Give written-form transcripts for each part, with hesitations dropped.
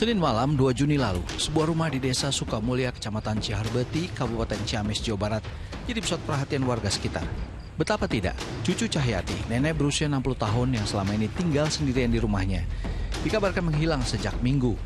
Senin malam 2 Juni lalu, sebuah rumah di desa Sukamulya, Kecamatan Ciharbeti, Kabupaten Ciamis, Jawa Barat, jadi pusat perhatian warga sekitar. Betapa tidak, Cucu Cahyati, nenek berusia 60 tahun yang selama ini tinggal sendirian di rumahnya, dikabarkan menghilang sejak Minggu.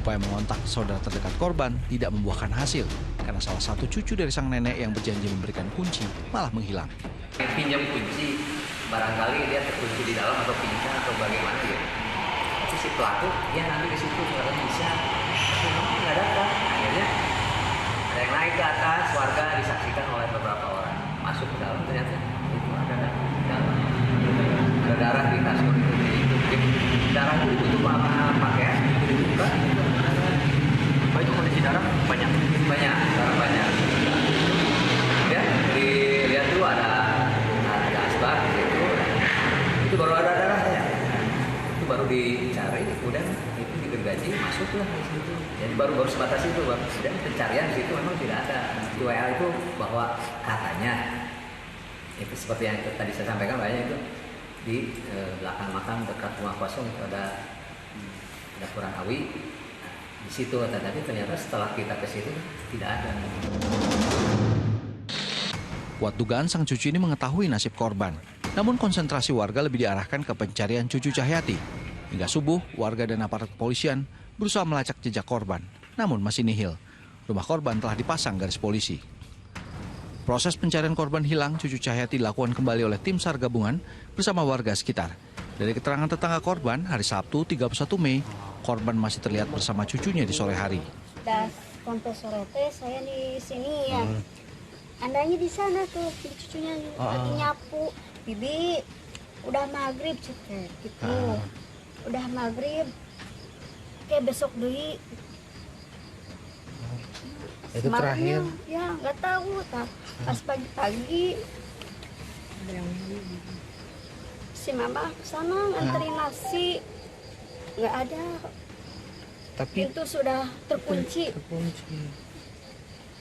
Upaya mengontak saudara terdekat korban tidak membuahkan hasil, karena salah satu cucu dari sang nenek yang berjanji memberikan kunci malah menghilang. Pinjam kunci, barangkali dia terkunci di dalam atau pingsan atau bagaimana ya. Tapi si pelaku dia nanti ke situ katanya bisa, tapi memang nggak datang. Akhirnya ada yang naik ke atas, warga disaksikan oleh beberapa orang masuk ke dalam, ternyata itu ada darah di kasur itu, darah itu ditutup sama pakaian, dibuka. Itu kondisi darah banyak, darah banyak. Ya, dilihat tuh ada asbak gitu, itu baru ada darahnya. Itu baru dicari, kemudian itu digergaji, masuklah di situ. Jadi baru sebatas itu, dan pencarian di situ memang tidak ada. Di WA itu bahwa katanya itu seperti yang tadi saya sampaikan, banyak itu di belakang makam dekat rumah kosong itu ada dapuran awi. Di situ, tapi ternyata setelah kita ke situ tidak ada. Kuat dugaan sang cucu ini mengetahui nasib korban. Namun konsentrasi warga lebih diarahkan ke pencarian Cucu Cahyati. Hingga subuh, warga dan aparat kepolisian berusaha melacak jejak korban, namun masih nihil. Rumah korban telah dipasang garis polisi. Proses pencarian korban hilang Cucu Cahyati dilakukan kembali oleh tim SAR gabungan bersama warga sekitar. Dari keterangan tetangga korban, hari Sabtu 31 Mei, korban masih terlihat bersama cucunya di sore hari. Das sampai sore teh saya di sini ya. Andanya di sana tuh, cucunya lagi nyapu. Bibi udah maghrib gitu. Udah maghrib. Kayak besok deui. Itu terakhir. Ya, nggak tahu. Pas pagi-pagi si mama kesana nganterin nasi, nggak ada. Tapi Pintu sudah terkunci.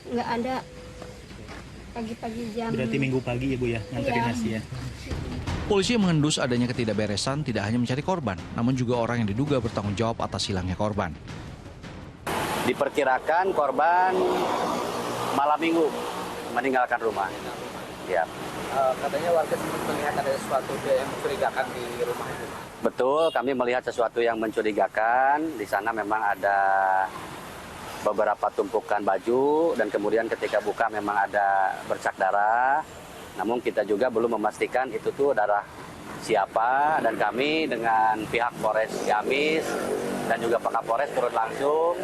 Nggak ada. Pagi-pagi jam. Berarti minggu pagi ya Bu ya, nganterin nasi ya. Polisi mengendus adanya ketidakberesan tidak hanya mencari korban, namun juga orang yang diduga bertanggung jawab atas hilangnya korban. Diperkirakan korban malam minggu meninggalkan rumah. Ya. Katanya warga sempat melihat ada sesuatu yang mencurigakan di rumah itu. Betul, kami melihat sesuatu yang mencurigakan. Di sana memang ada beberapa tumpukan baju dan kemudian ketika buka memang ada bercak darah. Namun kita juga belum memastikan itu tuh darah siapa, dan kami dengan pihak Polres Ciamis dan juga Pak Kapolres turun langsung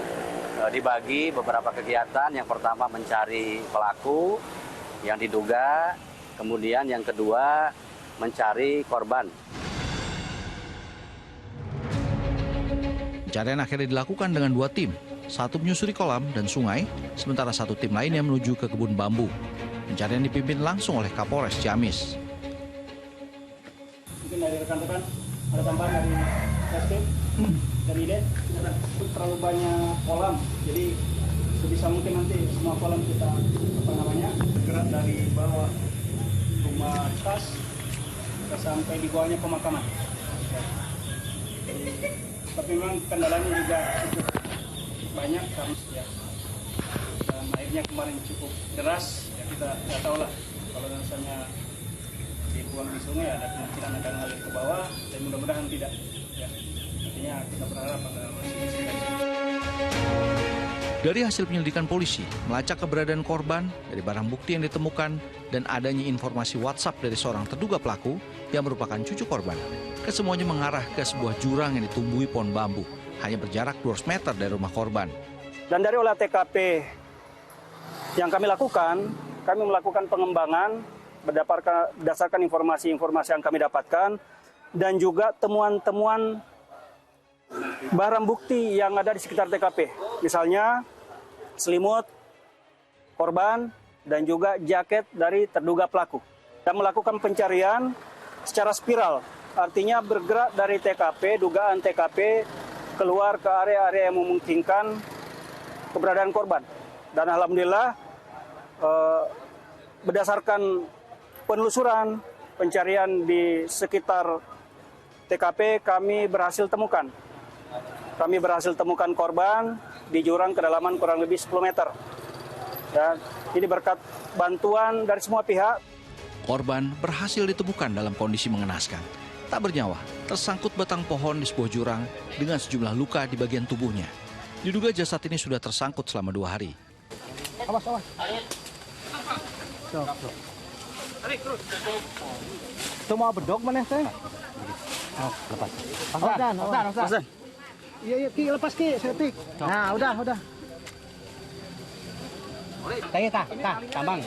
dibagi beberapa kegiatan. Yang pertama mencari pelaku yang diduga, kemudian yang kedua mencari korban. Pencarian akhirnya dilakukan dengan 2 tim. Satu menyusuri kolam dan sungai, sementara satu tim lainnya menuju ke kebun bambu. Pencarian dipimpin langsung oleh Kapolres Ciamis. Mungkin dari rekan-rekan ada tambahan dari Reskrim dan IDE, terlalu banyak kolam, jadi sebisa mungkin nanti semua kolam kita gerak dari bawah rumah tas sampai di bawahnya pemakaman. Tapi memang kendalanya juga cukup banyak karena ya, dan airnya kemarin cukup deras, ya kita nggak tahu lah kalau misalnya dibuang di sungai ada kemungkinan akan ngalir ke bawah, dan mudah-mudahan tidak. Ya, artinya kita berharap ada masih. Dari hasil penyelidikan polisi, melacak keberadaan korban, dari barang bukti yang ditemukan, dan adanya informasi WhatsApp dari seorang terduga pelaku yang merupakan cucu korban, kesemuanya mengarah ke sebuah jurang yang ditumbuhi pohon bambu, hanya berjarak 200 meter dari rumah korban. Dan dari olah TKP yang kami melakukan pengembangan berdasarkan informasi-informasi yang kami dapatkan, dan juga temuan-temuan barang bukti yang ada di sekitar TKP. Misalnya selimut korban dan juga jaket dari terduga pelaku. Dan melakukan pencarian secara spiral, artinya bergerak dari TKP, dugaan TKP, keluar ke area-area yang memungkinkan keberadaan korban. Dan alhamdulillah berdasarkan penelusuran pencarian di sekitar TKP kami berhasil temukan kami berhasil temukan korban di jurang kedalaman kurang lebih 10 meter. Ya, ini berkat bantuan dari semua pihak. Korban berhasil ditemukan dalam kondisi mengenaskan. Tak bernyawa, tersangkut batang pohon di sebuah jurang dengan sejumlah luka di bagian tubuhnya. Diduga jasad ini sudah tersangkut selama 2 hari. Awas. Itu mau bedok mana teh? Lepas. Pasan. Iya, Ki, lepas Ki, setik. Nah, udah. Tanya tambang.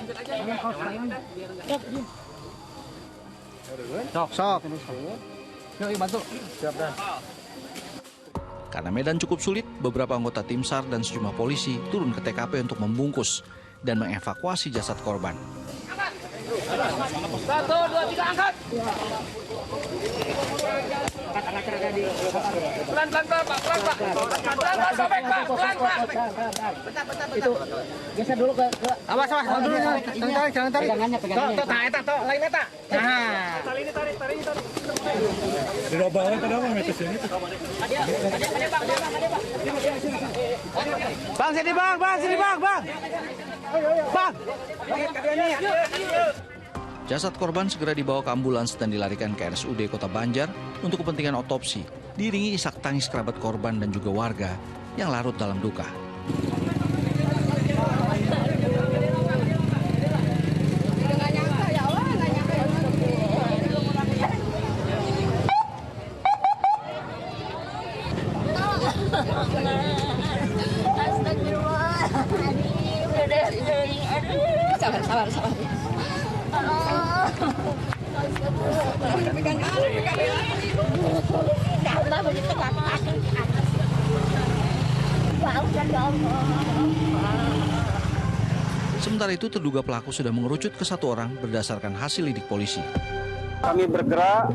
Sok. Yuk, bantu. Siap dah. Karena medan cukup sulit, beberapa anggota tim SAR dan sejumlah polisi turun ke TKP untuk membungkus dan mengevakuasi jasad korban. 1, 2, 3, angkat. Pelan, Pak. Pelan, sobek, Pak. Pelan, Pak. Itu geser dulu ke awas dulu. Jangan tarik. Pegangannya. Toh, lain eta. Nah. Tali ini tarik. Dirobah ke dalam ke sini. Bang, sini Bang. Bang. Jasad korban segera dibawa ke ambulans dan dilarikan ke RSUD Kota Banjar untuk kepentingan otopsi, diiringi isak tangis kerabat korban dan juga warga yang larut dalam duka. Sabar. Sementara itu terduga pelaku sudah mengerucut ke 1 orang berdasarkan hasil lidik polisi. Kami bergerak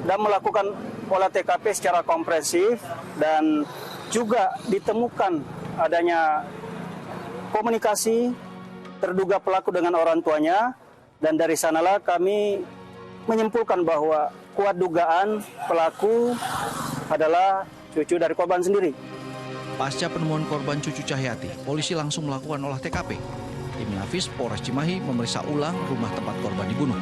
dan melakukan olah TKP secara komprehensif dan juga ditemukan adanya komunikasi terduga pelaku dengan orang tuanya, dan dari sanalah kami menyimpulkan bahwa kuat dugaan pelaku adalah cucu dari korban sendiri. Pasca penemuan korban Cucu Cahyati, polisi langsung melakukan olah TKP. Tim Inafis Polres Cimahi memeriksa ulang rumah tempat korban dibunuh.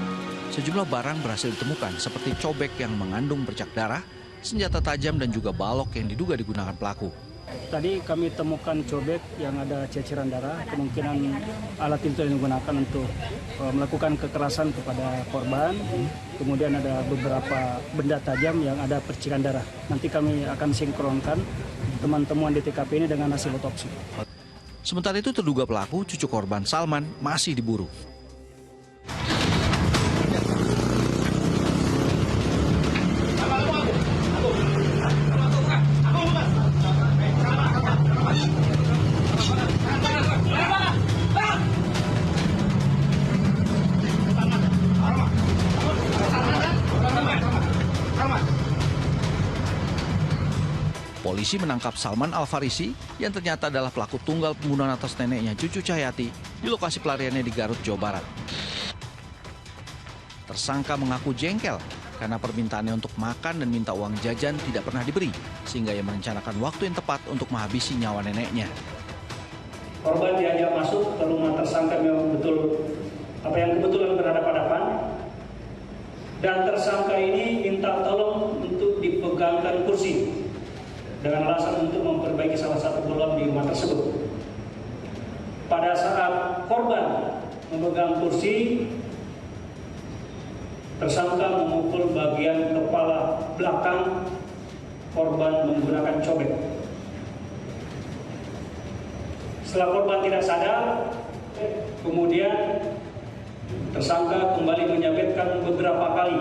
Sejumlah barang berhasil ditemukan seperti cobek yang mengandung bercak darah, senjata tajam dan juga balok yang diduga digunakan pelaku. Tadi kami temukan cobek yang ada ceceran darah, kemungkinan alat itu yang digunakan untuk melakukan kekerasan kepada korban. Kemudian ada beberapa benda tajam yang ada percikan darah. Nanti kami akan sinkronkan teman-teman di TKP ini dengan hasil otopsi. Sementara itu terduga pelaku cucu korban Salman masih diburu. Polisi menangkap Salman Al-Farisi yang ternyata adalah pelaku tunggal pembunuhan atas neneknya Cucu Cahyati di lokasi pelariannya di Garut, Jawa Barat. Tersangka mengaku jengkel karena permintaannya untuk makan dan minta uang jajan tidak pernah diberi, sehingga ia merencanakan waktu yang tepat untuk menghabisi nyawa neneknya. Korban diajak masuk ke rumah tersangka memang betul apa yang kebetulan berhadapan-hadapan, dan tersangka ini minta tolong untuk dipegangkan kursi dengan alasan untuk memperbaiki salah satu bolong di rumah tersebut. Pada saat korban memegang kursi, tersangka memukul bagian kepala belakang korban menggunakan cobek. Setelah korban tidak sadar, kemudian tersangka kembali menyabetkan beberapa kali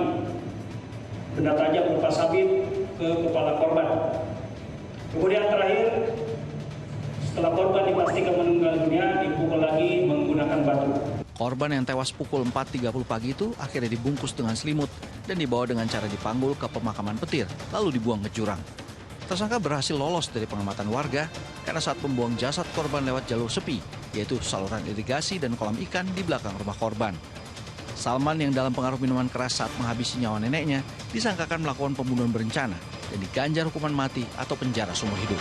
benda tajam berupa sabit ke kepala korban. Kemudian terakhir, setelah korban dipastikan meninggal dunia, dipukul lagi menggunakan batu. Korban yang tewas pukul 4.30 pagi itu akhirnya dibungkus dengan selimut dan dibawa dengan cara dipanggul ke pemakaman petir, lalu dibuang ke jurang. Tersangka berhasil lolos dari pengamatan warga karena saat membuang jasad korban lewat jalur sepi, yaitu saluran irigasi dan kolam ikan di belakang rumah korban. Salman yang dalam pengaruh minuman keras saat menghabisi nyawa neneknya disangkakan melakukan pembunuhan berencana dan diganjar hukuman mati atau penjara seumur hidup.